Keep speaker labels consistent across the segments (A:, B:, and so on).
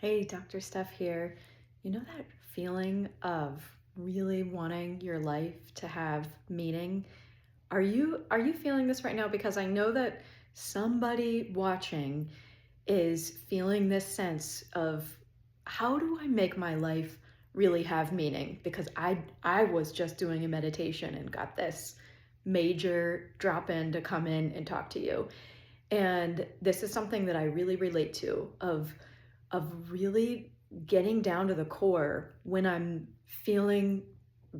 A: Hey, Dr. Steph here. You know that feeling of really wanting your life to have meaning? Are you feeling this right now? Because I know that somebody watching is feeling this sense of how do I make my life really have meaning? Because I was just doing a meditation and got this major drop in to come in and talk to you. And this is something that I really relate to of really getting down to the core when I'm feeling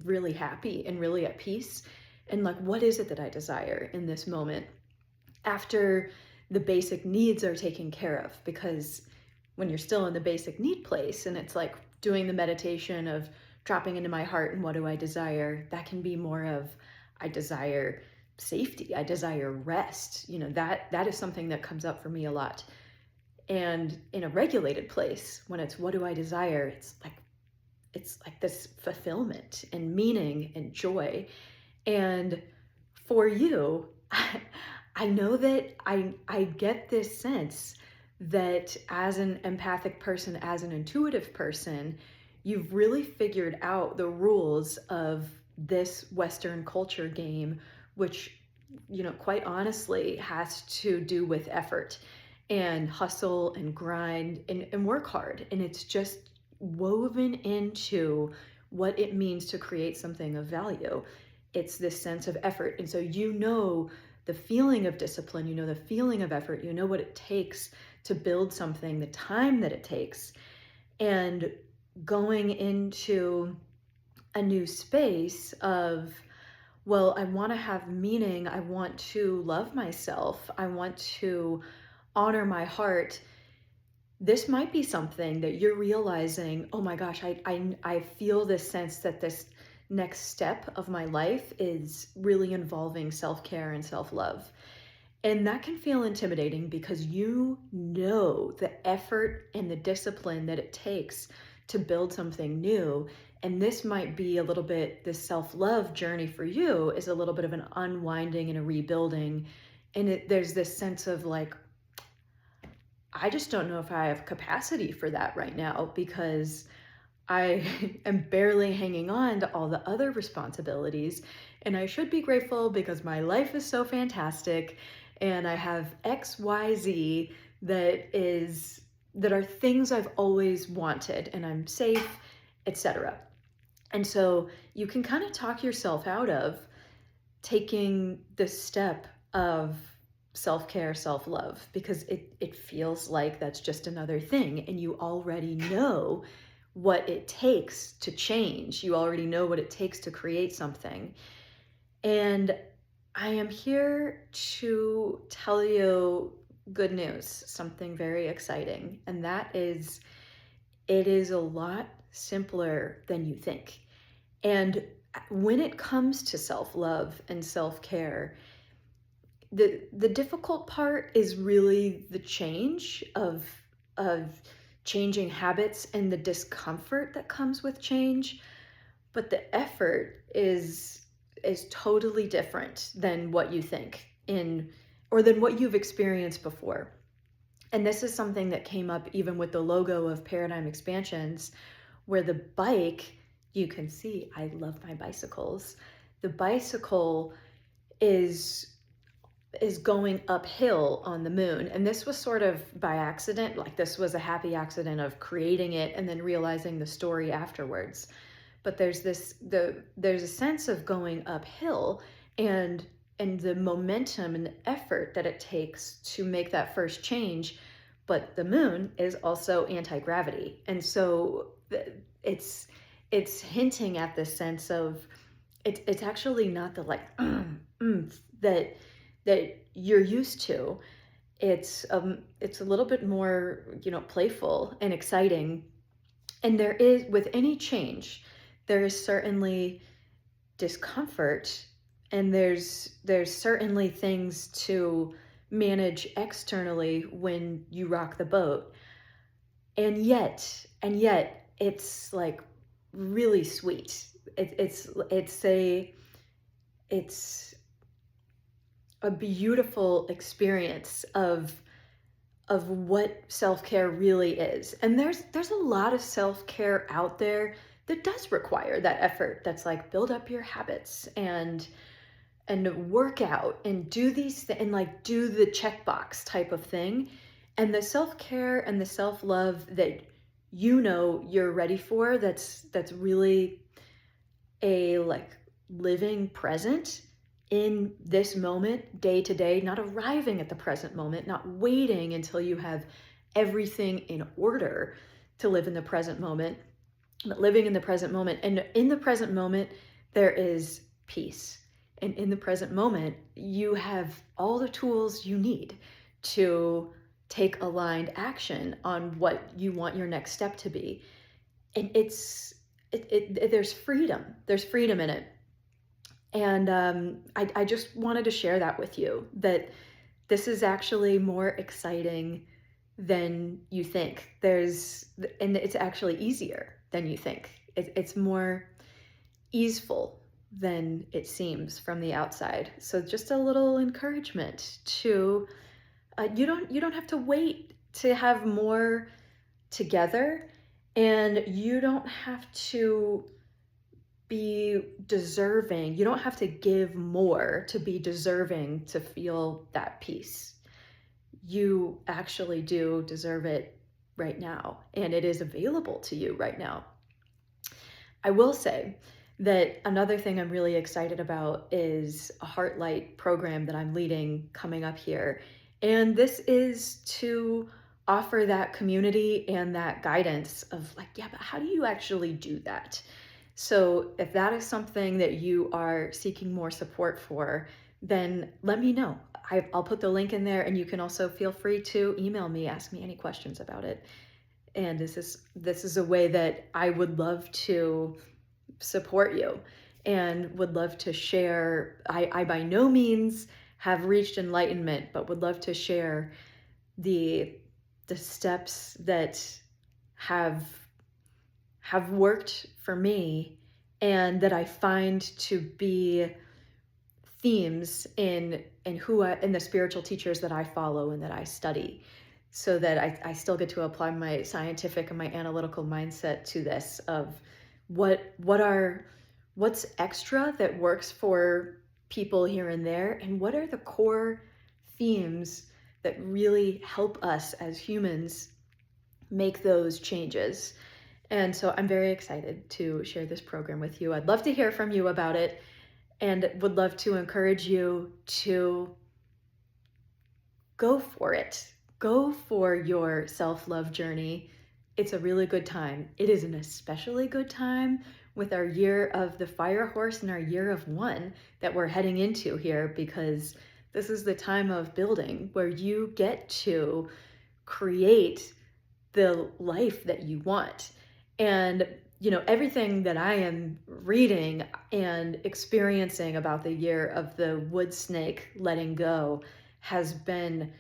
A: really happy and really at peace. And like, what is it that I desire in this moment after the basic needs are taken care of? Because when you're still in the basic need place and it's like doing the meditation of dropping into my heart and what do I desire, that can be more of I desire safety, I desire rest. That is something that comes up for me a lot. And in a regulated place, when it's what do I desire, it's like this fulfillment and meaning and joy. And for you, I know that I get this sense that as an empathic person, as an intuitive person, you've really figured out the rules of this Western culture game, which, quite honestly has to do with effort and hustle and grind and work hard. And it's just woven into what it means to create something of value. It's this sense of effort. And so, the feeling of discipline, the feeling of effort, what it takes to build something, the time that it takes. And going into a new space of, well, I want to have meaning. I want to love myself. I want to honor my heart. This might be something that you're realizing, oh my gosh, I feel this sense that this next step of my life is really involving self-care and self-love. And that can feel intimidating because you know the effort and the discipline that it takes to build something new. And this might be a little bit, this self-love journey for you is a little bit of an unwinding and a rebuilding. And there's this sense of like, I just don't know if I have capacity for that right now because I am barely hanging on to all the other responsibilities. And I should be grateful because my life is so fantastic and I have XYZ that are things I've always wanted and I'm safe, etc. And so you can kind of talk yourself out of taking the step of self-care, self-love, because it feels like that's just another thing. And you already know what it takes to change. You already know what it takes to create something. And I am here to tell you good news, something very exciting. And that is, it is a lot simpler than you think. And when it comes to self-love and self-care, the difficult part is really the change of changing habits and the discomfort that comes with change, but the effort is totally different than what you think in or than what you've experienced before. And this is something that came up even with the logo of Paradigm Expansions, where the bike, you can see, I love my bicycles. The bicycle is going uphill on the moon. And this was sort of by accident, like this was a happy accident of creating it and then realizing the story afterwards. But there's a sense of going uphill and the momentum and the effort that it takes to make that first change. But the moon is also anti-gravity. And so it's hinting at this sense of it's actually not the like that you're used to. It's a little bit more, playful and exciting. And there is, with any change, there is certainly discomfort and there's certainly things to manage externally when you rock the boat. And yet it's like really sweet. It's a beautiful experience of of what self-care really is. And there's a lot of self-care out there that does require that effort. That's like build up your habits and work out and do and like do the checkbox type of thing. And the self-care and the self-love that you're ready for, that's really a like living present in this moment, day to day, not arriving at the present moment, not waiting until you have everything in order to live in the present moment, but living in the present moment. And in the present moment, there is peace. And in the present moment, you have all the tools you need to take aligned action on what you want your next step to be. And there's freedom. There's freedom in it. And I just wanted to share that with you, that this is actually more exciting than you think. And it's actually easier than you think. It's more easeful than it seems from the outside. So just a little encouragement to, you don't have to wait to have more together, and you don't have to be deserving. You don't have to give more to be deserving to feel that peace. You actually do deserve it right now, and it is available to you right now. I will say that another thing I'm really excited about is a Heartlight program that I'm leading coming up here. And this is to offer that community and that guidance of like, yeah, but how do you actually do that? So if that is something that you are seeking more support for, then let me know. I'll put the link in there, and you can also feel free to email me, ask me any questions about it. And this is a way that I would love to support you and would love to share. I by no means have reached enlightenment, but would love to share the steps that have worked for me and that I find to be themes in the spiritual teachers that I follow and that I study, so that I still get to apply my scientific and my analytical mindset to this of what's extra that works for people here and there, and what are the core themes that really help us as humans make those changes. And so I'm very excited to share this program with you. I'd love to hear from you about it, and would love to encourage you to go for it. Go for your self-love journey. It's a really good time. It is an especially good time with our year of the fire horse and our year of one that we're heading into here, because this is the time of building where you get to create the life that you want. And everything that I am reading and experiencing about the year of the wood snake letting go has been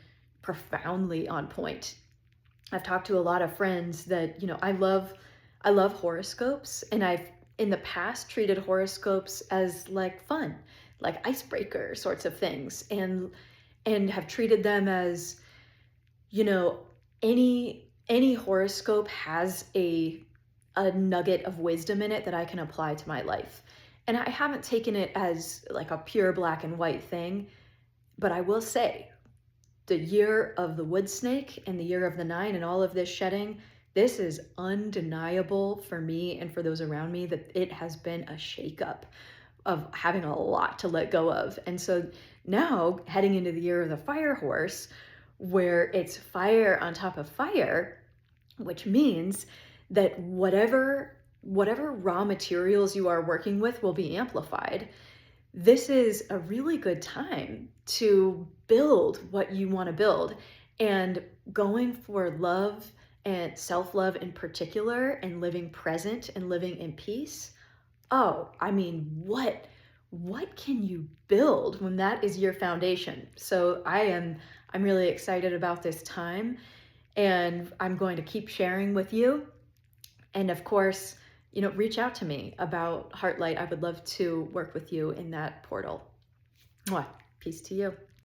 A: profoundly on point. I've talked to a lot of friends that, I love horoscopes, and I've in the past treated horoscopes as like fun, like icebreaker sorts of things, and have treated them as, any horoscope has a nugget of wisdom in it that I can apply to my life. And I haven't taken it as like a pure black and white thing, but I will say the year of the wood snake and the year of the 9 and all of this shedding, this is undeniable for me and for those around me that it has been a shakeup of having a lot to let go of. And so now heading into the year of the fire horse, where it's fire on top of fire, which means that whatever raw materials you are working with will be amplified. This is a really good time to build what you want to build, and going for love and self-love in particular, and living present and living in peace. Oh, I mean, what can you build when that is your foundation? So I'm really excited about this time, and I'm going to keep sharing with you. And of course, reach out to me about Heartlight. I would love to work with you in that portal. Mwah. Peace to you.